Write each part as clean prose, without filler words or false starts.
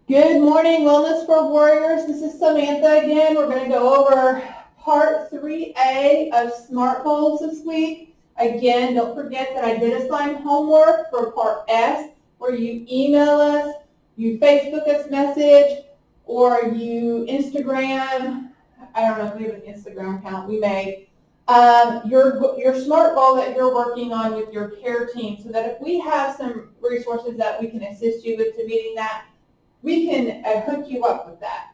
Good morning, Wellness for Warriors. This is Samantha again. We're going to go over part 3A of SMART goals this week. Again, don't forget that I did assign homework for part S, where you email us, you Facebook us message, or you Instagram. I don't know if we have an Instagram account. We may. Your SMART goal that you're working on with your care team, so that if we have some resources that we can assist you with to meeting that, we can hook you up with that.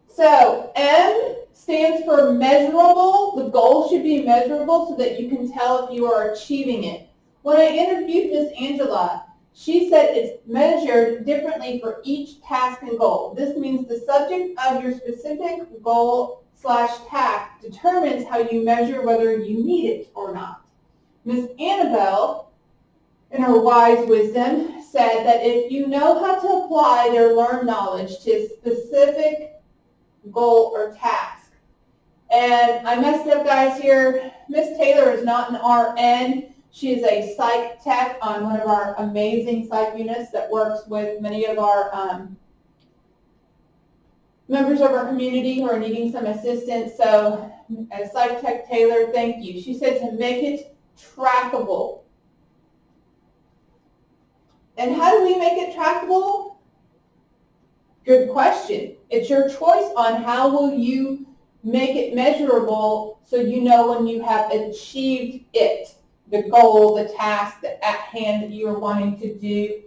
So M stands for measurable. The goal should be measurable so that you can tell if you are achieving it. When I interviewed Ms. Angela, she said it's measured differently for each task and goal. This means the subject of your specific goal/task determines how you measure whether you meet it or not. Ms. Annabelle, in her wise wisdom, said that if you know how to apply their learned knowledge to a specific goal or task. And I messed up, guys, here. Miss Taylor is not an RN. She is a psych tech on one of our amazing psych units that works with many of our members of our community who are needing some assistance. So, as psych tech Taylor, thank you. She said to make it trackable. And how do we make it trackable? Good question. It's your choice on how will you make it measurable so you know when you have achieved it, the goal, the task at hand that you are wanting to do.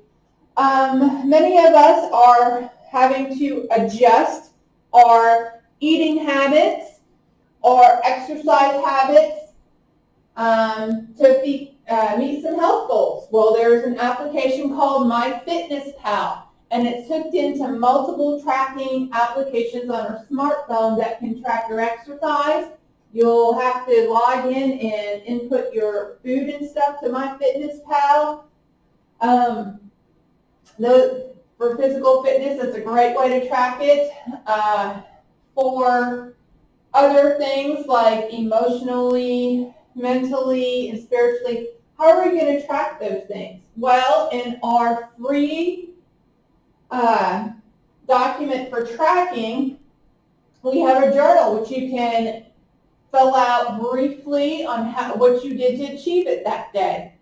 Many of us are having to adjust our eating habits, our exercise habits to meet some health goals. Well, there's an application called MyFitnessPal, and it's hooked into multiple tracking applications on our smartphone that can track your exercise. You'll have to log in and input your food and stuff to MyFitnessPal. For physical fitness, it's a great way to track it. For other things like emotionally, mentally, and spiritually, how are we going to track those things? Well, in our free document for tracking, we have a journal which you can fill out briefly on what you did to achieve it that day.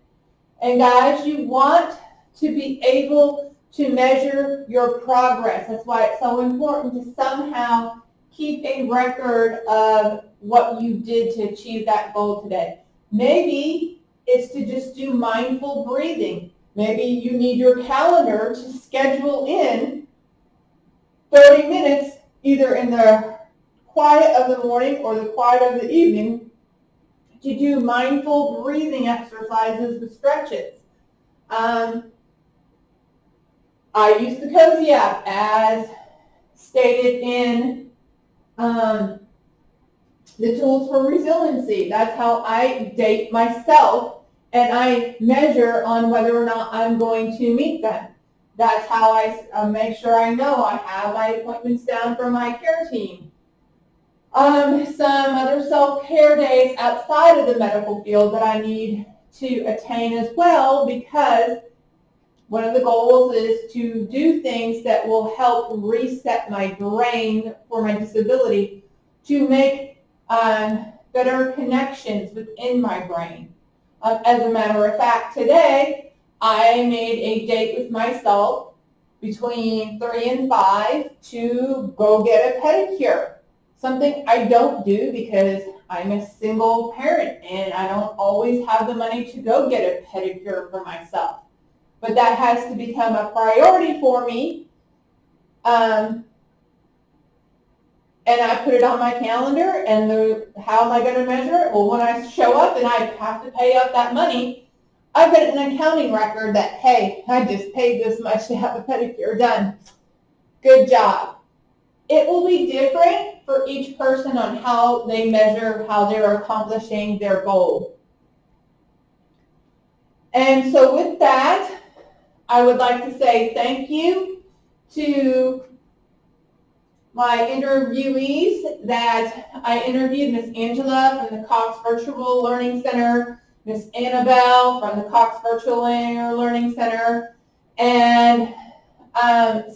And guys, you want to be able to measure your progress. That's why it's so important to somehow keep a record of what you did to achieve that goal today. Maybe it's to just do mindful breathing. Maybe you need your calendar to schedule in 30 minutes, either in the quiet of the morning or the quiet of the evening, to do mindful breathing exercises with stretches. I use the Cozy app as stated in the tools for resiliency. That's how I date myself, and I measure on whether or not I'm going to meet them. That's how I make sure I know I have my appointments down for my care team. Some other self-care days outside of the medical field that I need to attain as well, because one of the goals is to do things that will help reset my brain for my disability to make better connections within my brain. As a matter of fact, today I made a date with myself between 3 and 5 to go get a pedicure. Something I don't do because I'm a single parent and I don't always have the money to go get a pedicure for myself. But that has to become a priority for me. And I put it on my calendar, and how am I going to measure it? Well, when I show up and I have to pay out that money, I've got an accounting record that, hey, I just paid this much to have a pedicure done. Good job. It will be different for each person on how they measure how they're accomplishing their goal. And so with that, I would like to say thank you to my interviewees that I interviewed, Ms. Angela from the Cox Virtual Learning Center, Ms. Annabelle from the Cox Virtual Learning Center, and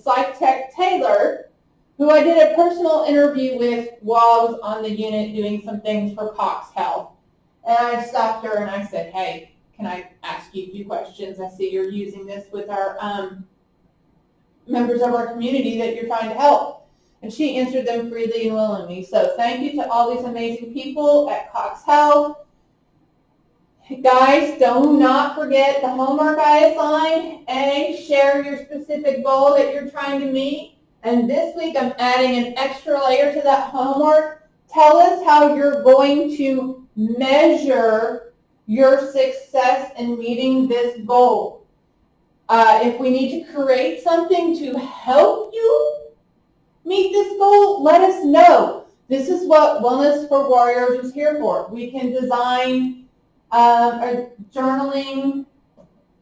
Psych Tech Taylor, who I did a personal interview with while I was on the unit doing some things for Cox Health. And I stopped her and I said, hey, can I ask you a few questions? I see you're using this with our members of our community that you're trying to help. And she answered them freely and willingly. So thank you to all these amazing people at Cox Health. Guys, do not forget the homework I assigned. A, share your specific goal that you're trying to meet. And this week I'm adding an extra layer to that homework. Tell us how you're going to measure your success in meeting this goal. If we need to create something to help you meet this goal, let us know. This is what Wellness for Warriors is here for. We can design a journaling,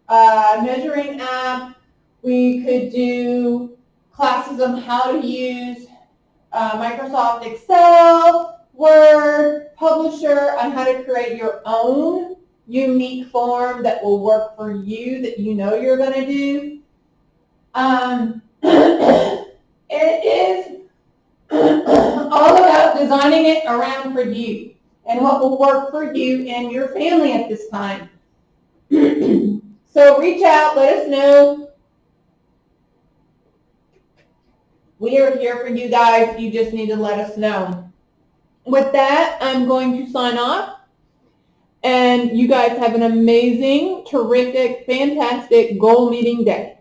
measuring app. We could do classes on how to use Microsoft Excel, Word, Publisher, on how to create your own unique form that will work for you, that you know you're going to do. It is all about designing it around for you and what will work for you and your family at this time. So reach out, let us know. We are here for you guys. You just need to let us know. With that, I'm going to sign off. And you guys have an amazing, terrific, fantastic goal meeting day.